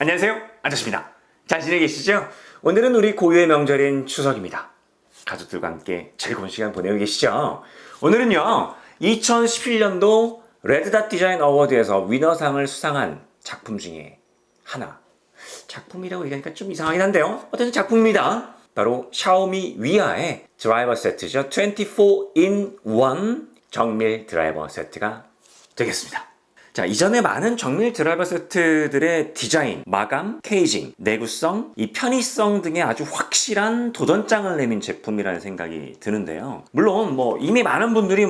안녕하세요, 아저씨입니다. 잘 지내 계시죠? 오늘은 우리 고유의 명절인 추석입니다. 가족들과 함께 즐거운 시간 보내고 계시죠? 오늘은요, 2017년도 레드닷 디자인 어워드에서 위너상을 수상한 작품 중에 하나. 작품이라고 얘기하니까 좀 이상하긴 한데요. 어떤 작품입니다. 바로 샤오미 위아의 드라이버 세트죠. 24 in 1 정밀 드라이버 세트가 되겠습니다. 자, 이전에 많은 정밀 드라이버 세트들의 디자인, 마감, 케이징, 내구성, 이 편의성 등의 아주 확실한 도전장을 내민 제품이라는 생각이 드는데요. 물론 이미 많은 분들이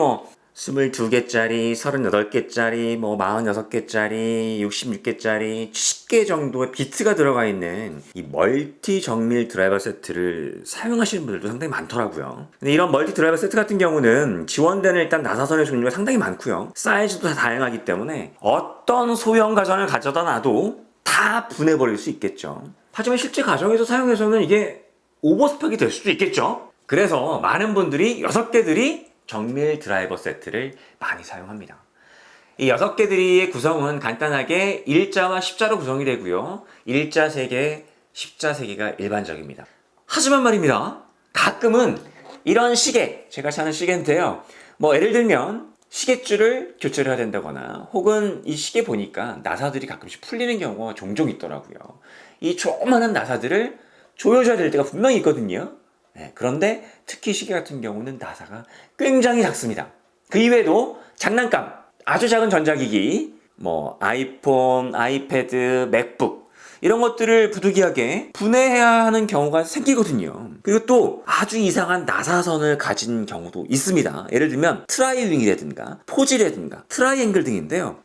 22개짜리, 38개짜리, 46개짜리, 66개짜리, 70개 정도의 비트가 들어가 있는 이 멀티 정밀 드라이버 세트를 사용하시는 분들도 상당히 많더라고요. 근데 이런 멀티 드라이버 세트 같은 경우는 지원되는 일단 나사선의 종류가 상당히 많고요. 사이즈도 다 다양하기 때문에 어떤 소형 가전을 가져다 놔도 다 분해버릴 수 있겠죠. 하지만 실제 가정에서 사용해서는 이게 오버스펙이 될 수도 있겠죠. 그래서 많은 분들이 6개들이 정밀 드라이버 세트를 많이 사용합니다. 이 6개들의 구성은 간단하게 일자와 십자로 구성이 되고요. 일자 3개, 십자 3개가 일반적입니다. 하지만 말입니다. 가끔은 이런 시계, 제가 사는 시계인데요. 예를 들면 시계줄을 교체를 해야 된다거나 혹은 이 시계 보니까 나사들이 가끔씩 풀리는 경우가 종종 있더라고요. 이 조그마한 나사들을 조여줘야 될 때가 분명히 있거든요. 그런데 특히 시계 같은 경우는 나사가 굉장히 작습니다. 그 이외에도 장난감, 아주 작은 전자기기, 아이폰, 아이패드, 맥북 이런 것들을 부득이하게 분해해야 하는 경우가 생기거든요. 그리고 또 아주 이상한 나사선을 가진 경우도 있습니다. 예를 들면 트라이윙이라든가 포지라든가 트라이앵글 등인데요.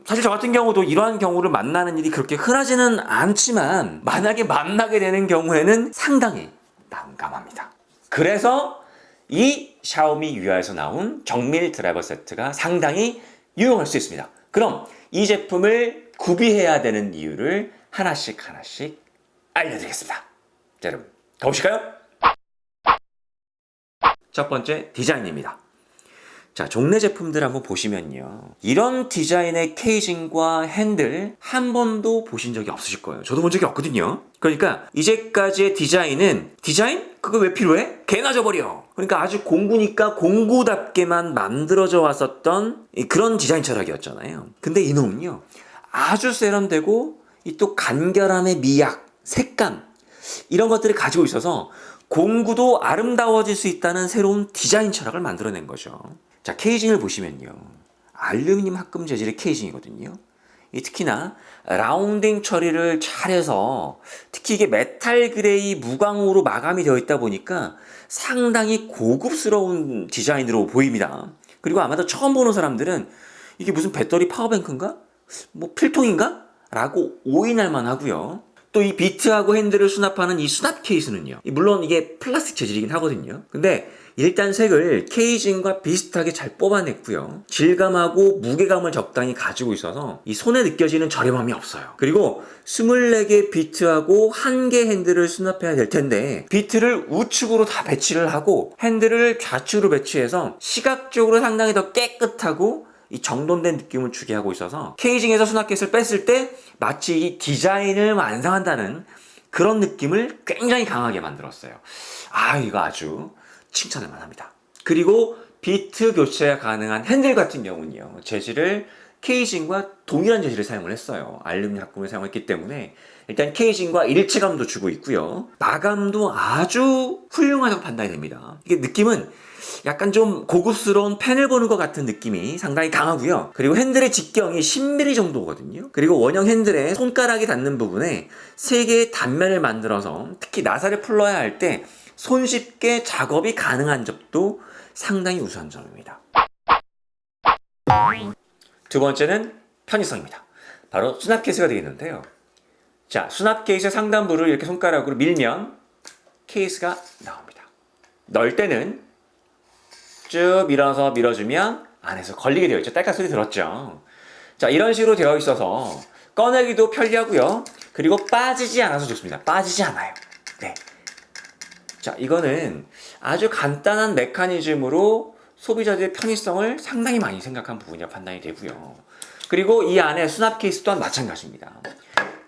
사실 저 같은 경우도 이러한 경우를 만나는 일이 그렇게 흔하지는 않지만 만약에 만나게 되는 경우에는 상당히 난감합니다. 그래서 이 샤오미 유아에서 나온 정밀 드라이버 세트가 상당히 유용할 수 있습니다. 그럼 이 제품을 구비해야 되는 이유를 하나씩 알려드리겠습니다. 자, 여러분 가보실까요? 첫 번째, 디자인입니다. 자, 종래 제품들 한번 보시면요. 이런 디자인의 케이징과 핸들 한 번도 보신 적이 없으실 거예요. 저도 본 적이 없거든요. 그러니까 이제까지의 디자인은 그거 왜 필요해? 개나 줘버려. 그러니까 아주 공구니까 공구답게만 만들어져 왔었던 그런 디자인 철학이었잖아요. 근데 이놈은요. 아주 세련되고 이 또 간결함의 미약, 색감 이런 것들을 가지고 있어서 공구도 아름다워질 수 있다는 새로운 디자인 철학을 만들어낸 거죠. 자, 케이징을 보시면요. 알루미늄 합금 재질의 케이징이거든요. 특히나 라운딩 처리를 잘해서 특히 이게 메탈 그레이 무광으로 마감이 되어 있다 보니까 상당히 고급스러운 디자인으로 보입니다. 그리고 아마도 처음 보는 사람들은 이게 무슨 배터리 파워뱅크인가? 필통인가? 라고 오인할 만하고요. 또 이 비트하고 핸들을 수납하는 이 수납 케이스는요. 물론 이게 플라스틱 재질이긴 하거든요. 근데 일단 색을 케이징과 비슷하게 잘 뽑아냈고요. 질감하고 무게감을 적당히 가지고 있어서 이 손에 느껴지는 저렴함이 없어요. 그리고 24개 비트하고 1개 핸들을 수납해야 될 텐데 비트를 우측으로 다 배치를 하고 핸들을 좌측으로 배치해서 시각적으로 상당히 더 깨끗하고 이 정돈된 느낌을 주게 하고 있어서 케이징에서 수납켓을 뺐을 때 마치 이 디자인을 완성한다는 그런 느낌을 굉장히 강하게 만들었어요. 이거 아주 칭찬할 만합니다. 그리고 비트 교체가 가능한 핸들 같은 경우는요. 재질을 케이징과 동일한 재질을 사용을 했어요. 알루미늄 합금을 사용했기 때문에 일단 케이징과 일체감도 주고 있고요. 마감도 아주 훌륭하다고 판단이 됩니다. 이게 느낌은 약간 좀 고급스러운 펜을 보는 것 같은 느낌이 상당히 강하고요. 그리고 핸들의 직경이 10mm 정도거든요. 그리고 원형 핸들에 손가락이 닿는 부분에 3개의 단면을 만들어서 특히 나사를 풀러야 할 때 손쉽게 작업이 가능한 점도 상당히 우수한 점입니다. 두 번째는 편의성입니다. 바로 수납 케이스가 되겠는데요. 자, 수납 케이스 상단부를 이렇게 손가락으로 밀면 케이스가 나옵니다. 넣을 때는 쭉 밀어서 밀어주면 안에서 걸리게 되어 있죠. 딸깍 소리 들었죠. 자, 이런 식으로 되어 있어서 꺼내기도 편리하고요. 그리고 빠지지 않아서 좋습니다. 빠지지 않아요. 네. 자, 이거는 아주 간단한 메커니즘으로 소비자들의 편의성을 상당히 많이 생각한 부분이라 판단이 되고요. 그리고 이 안에 수납 케이스 또한 마찬가지입니다.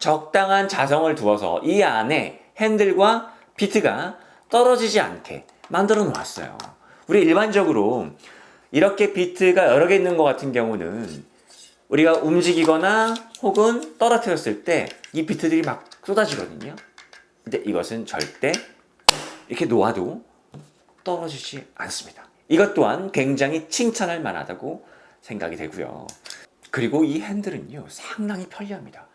적당한 자성을 두어서 이 안에 핸들과 비트가 떨어지지 않게 만들어 놓았어요. 우리 일반적으로 이렇게 비트가 여러 개 있는 것 같은 경우는 우리가 움직이거나 혹은 떨어뜨렸을 때 이 비트들이 막 쏟아지거든요. 근데 이것은 절대 이렇게 놓아도 떨어지지 않습니다. 이것 또한 굉장히 칭찬할 만하다고 생각이 되고요. 그리고 이 핸들은요, 상당히 편리합니다.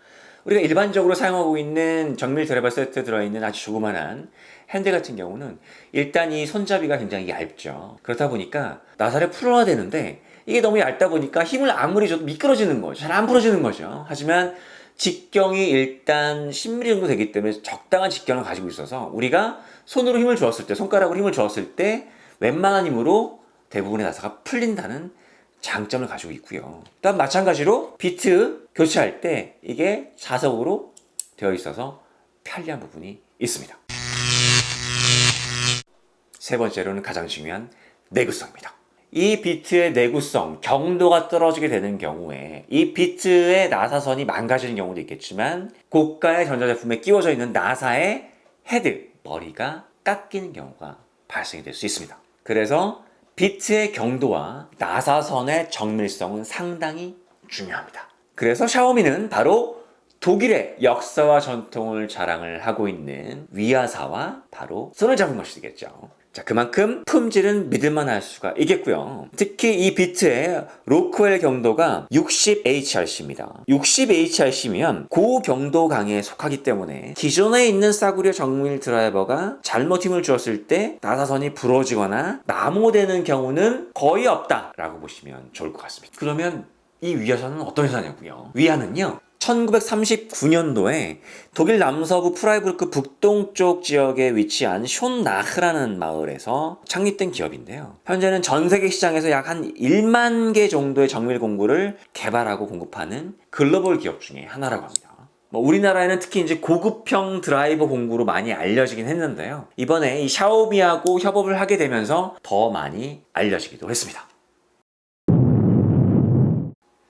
우리가 일반적으로 사용하고 있는 정밀 드라이버 세트에 들어있는 아주 조그만한 핸들 같은 경우는 일단 이 손잡이가 굉장히 얇죠. 그렇다 보니까 나사를 풀어야 되는데 이게 너무 얇다 보니까 힘을 아무리 줘도 미끄러지는 거죠. 잘 안 풀어지는 거죠. 하지만 직경이 일단 10mm 정도 되기 때문에 적당한 직경을 가지고 있어서 우리가 손으로 힘을 주었을 때, 손가락으로 힘을 주었을 때 웬만한 힘으로 대부분의 나사가 풀린다는 장점을 가지고 있고요. 또한 마찬가지로 비트 교체할 때 이게 자석으로 되어 있어서 편리한 부분이 있습니다. 세 번째로는 가장 중요한 내구성입니다. 이 비트의 내구성, 경도가 떨어지게 되는 경우에 이 비트의 나사선이 망가지는 경우도 있겠지만 고가의 전자제품에 끼워져 있는 나사의 헤드, 머리가 깎이는 경우가 발생이 될 수 있습니다. 그래서 비트의 경도와 나사선의 정밀성은 상당히 중요합니다. 그래서 샤오미는 바로 독일의 역사와 전통을 자랑을 하고 있는 위아사와 바로 손을 잡은 것이겠죠. 자, 그만큼 품질은 믿을만 할 수가 있겠고요. 특히 이 비트의 로크웰 경도가 60HRC입니다. 60HRC면 고경도 강에 속하기 때문에 기존에 있는 싸구려 정밀 드라이버가 잘못 힘을 주었을 때 나사선이 부러지거나 마모되는 경우는 거의 없다라고 보시면 좋을 것 같습니다. 그러면 이 위아사는 어떤 회사냐고요? 위아는요, 1939년도에 독일 남서부 프라이부르크 북동쪽 지역에 위치한 숀나흐라는 마을에서 창립된 기업인데요. 현재는 전 세계 시장에서 약 한 1만 개 정도의 정밀 공구를 개발하고 공급하는 글로벌 기업 중에 하나라고 합니다. 우리나라에는 특히 이제 고급형 드라이버 공구로 많이 알려지긴 했는데요. 이번에 이 샤오미하고 협업을 하게 되면서 더 많이 알려지기도 했습니다.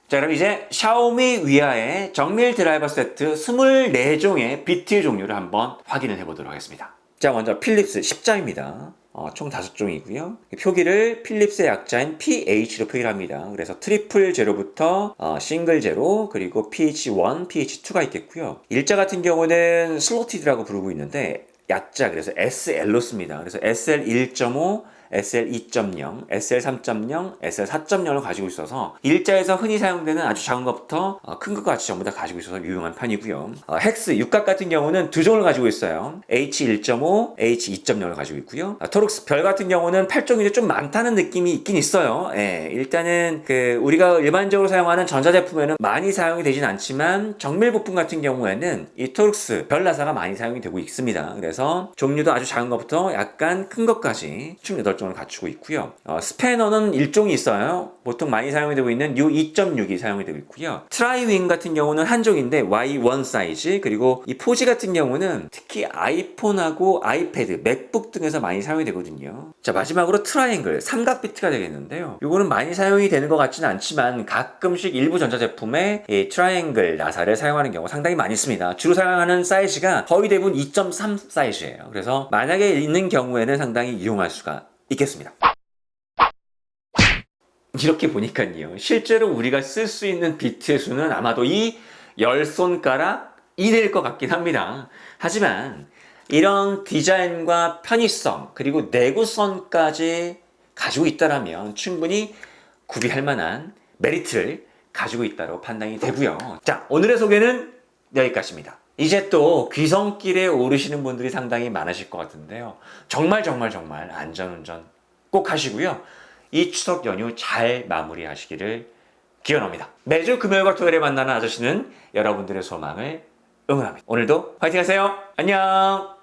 자, 그럼 이제 샤오미 위아의 정밀 드라이버 세트 24종의 비트 종류를 한번 확인을 해보도록 하겠습니다. 자, 먼저 필립스 10자입니다. 총 5종이고요. 표기를 필립스의 약자인 PH로 표기를 합니다. 그래서 트리플 제로부터 싱글 제로, 그리고 PH1, PH2가 있겠고요. 일자 같은 경우는 슬로티드라고 부르고 있는데 약자, 그래서 SL로 씁니다. 그래서 SL 1.5, SL 2.0, SL 3.0, SL 4.0을 가지고 있어서 일자에서 흔히 사용되는 아주 작은 것부터 큰 것까지 전부 다 가지고 있어서 유용한 편이고요. 헥스, 육각 같은 경우는 두 종을 가지고 있어요. H1.5, H2.0을 가지고 있고요. 토룩스, 별 같은 경우는 8종이 좀 많다는 느낌이 있긴 있어요. 예, 일단은 우리가 일반적으로 사용하는 전자제품에는 많이 사용이 되진 않지만 정밀 부품 같은 경우에는 이 토룩스, 별 나사가 많이 사용이 되고 있습니다. 그래서 종류도 아주 작은 것부터 약간 큰 것까지 총 8종을 갖추고 있고요. 스패너는 1종이 있어요. 보통 많이 사용이 되고 있는 U2.6이 사용이 되고 있고요. 트라이윙 같은 경우는 한 종인데 Y1 사이즈, 그리고 이 포지 같은 경우는 특히 아이폰하고 아이패드, 맥북 등에서 많이 사용이 되거든요. 자, 마지막으로 트라이앵글, 삼각 비트가 되겠는데요. 이거는 많이 사용이 되는 것 같지는 않지만 가끔씩 일부 전자제품에 이 트라이앵글 나사를 사용하는 경우가 상당히 많이 있습니다. 주로 사용하는 사이즈가 거의 대부분 2.3 사이즈예요. 그래서 만약에 있는 경우에는 상당히 이용할 수가 있겠습니다. 이렇게 보니까요, 실제로 우리가 쓸 수 있는 비트의 수는 아마도 이 10손가락 이내일 것 같긴 합니다. 하지만 이런 디자인과 편의성, 그리고 내구성까지 가지고 있다라면 충분히 구비할 만한 메리트를 가지고 있다고 판단이 되고요. 자, 오늘의 소개는 여기까지입니다. 이제 또 귀성길에 오르시는 분들이 상당히 많으실 것 같은데요. 정말 안전운전 꼭 하시고요. 이 추석 연휴 잘 마무리하시기를 기원합니다. 매주 금요일과 토요일에 만나는 아저씨는 여러분들의 소망을 응원합니다. 오늘도 화이팅 하세요. 안녕.